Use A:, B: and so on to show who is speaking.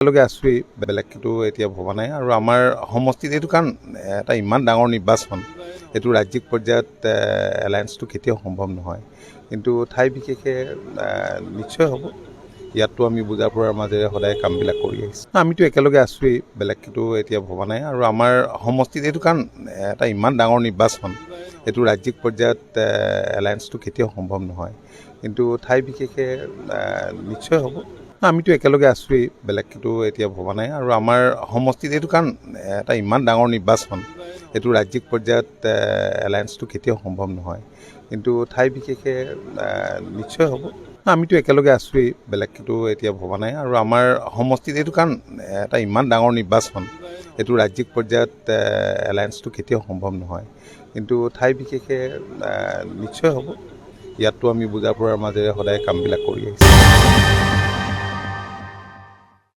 A: একেলগে আছোঁৱেই, বেলেগ কিন্তু এতিয়া ভবা নাই। আৰু আমাৰ সমষ্টিত এইটো কাৰণ এটা ইমান ডাঙৰ নিৰ্বাচন, এইটো ৰাজ্যিক পৰ্যায়ত এলায়েন্সটো কেতিয়াও সম্ভৱ নহয়। কিন্তু ঠাই বিশেষে নিশ্চয় হ'ব। ইয়াততো আমি বুজাৰ পৰাৰ মাজেৰে সদায় কামবিলাক কৰি আহিছোঁ। আমিতো একেলগে আছোঁৱেই, বেলেগ কিন্তু এতিয়া ভবা নাই। আৰু আমাৰ সমষ্টিত এইটো কাৰণ এটা ইমান ডাঙৰ নিৰ্বাচন, এইটো ৰাজ্যিক পৰ্যায়ত এলায়েন্সটো কেতিয়াও সম্ভৱ নহয়। কিন্তু ঠাই বিশেষে নিশ্চয় হ'ব। আমিতো একেলগে আছোঁৱেই, বেলেগ কিন্তু এতিয়া ভবা নাই। আৰু আমাৰ সমষ্টিত এইটো কাৰণ এটা ইমান ডাঙৰ নিৰ্বাচন, এইটো ৰাজ্যিক পৰ্যায়ত এলায়েন্সটো কেতিয়াও সম্ভৱ নহয়। কিন্তু ঠাই বিশেষে নিশ্চয় হ'ব। আমিতো একেলগে আছোঁৱেই, বেলেগ কিন্তু এতিয়া ভবা নাই। আৰু আমাৰ সমষ্টিত এইটো কাৰণ এটা ইমান ডাঙৰ নিৰ্বাচন, এইটো ৰাজ্যিক পৰ্যায়ত এলায়েন্সটো কেতিয়াও সম্ভৱ নহয়। কিন্তু ঠাই বিশেষে নিশ্চয় হ'ব। ইয়াততো আমি বুজাৰ পৰাৰ মাজেৰে সদায় কামবিলাক কৰি আহিছোঁ।